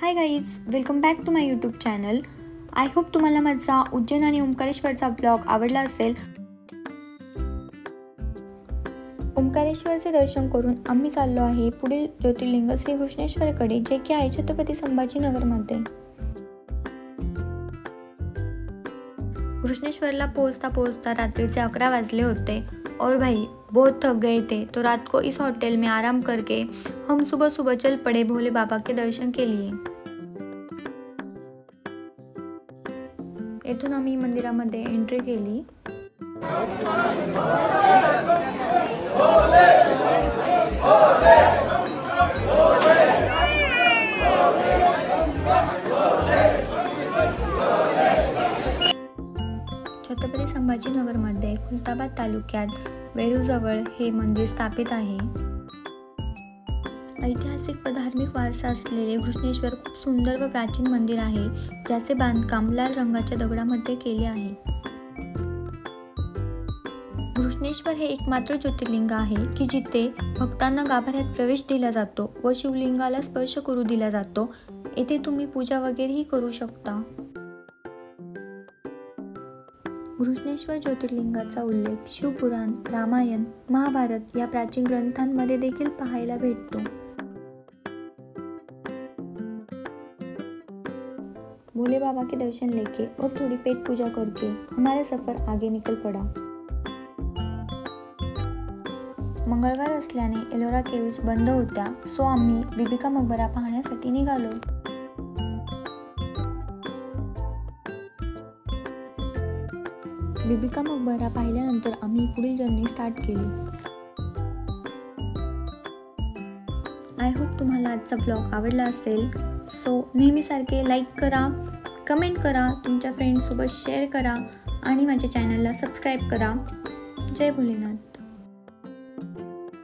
High guys, welcome back to my YouTube channel. I hope तुम्हाला माझा उज्जैन आणि ओंकारेश्वरचा blog आवडला असेल. ओंकारेश्वरचे दर्शन करून आम्ही चाललो आहे पुढील ज्योतिर्लिंग श्री घृष्णेश्वरकडे, जे की आहे छत्रपती संभाजीनगरमध्ये. घृष्णेश्वरला पोहोचता रात्रीचे 11 वाजले होते. और भाई बहुत थक गए थे, तो रात को इस होटल में आराम करके हम सुबह सुबह चल पड़े भोले बाबा के दर्शन के लिए. येथून आम्ही मंदिरामध्ये एंट्री केली. छत्रपती संभाजीनगरमध्ये खुलताबाद तालुक्यात वेरूजवळ हे मंदिर स्थापित आहे. ऐतिहासिक व धार्मिक वारसा असलेले घृष्णेश्वर खूप सुंदर व प्राचीन मंदिर आहे, ज्याचे बांधकाम लाल रंगाच्या दगडामध्ये केले आहे. घृष्णेश्वर हे एकमात्र ज्योतिर्लिंग आहे की जिथे भक्तांना गाभाऱ्यात प्रवेश दिला जातो व शिवलिंगाला स्पर्श करू दिला जातो. येथे तुम्ही पूजा वगैरेही करू शकता. घृष्णेश्वर ज्योतिर्लिंगाचा उल्लेख शिवपुराण, रामायण, महाभारत या प्राचीन ग्रंथांमध्ये देखील पाहायला भेटतो. भोले बाबा के दर्शन लेके और थोड़ी पेट पूजा करके हमारा सफर आगे निकल पड़ा. मंगळवार असल्याने एलोरा केव्ज बंद होत्या, सो आम्ही बीबी का मकबरा पाहण्यासाठी निघालो. बीबी का मकबरा पाहिल्यानंतर आम्ही पुढील जर्नी स्टार्ट केली. आय होप तुम्हाला आजचा ब्लॉग आवडला असेल. सो नेहमीसारखे लाईक करा, कमेंट करा, तुमच्या फ्रेंड्ससोबत शेअर करा आणि माझ्या चॅनलला सबस्क्राईब करा. जय भोलेनाथ.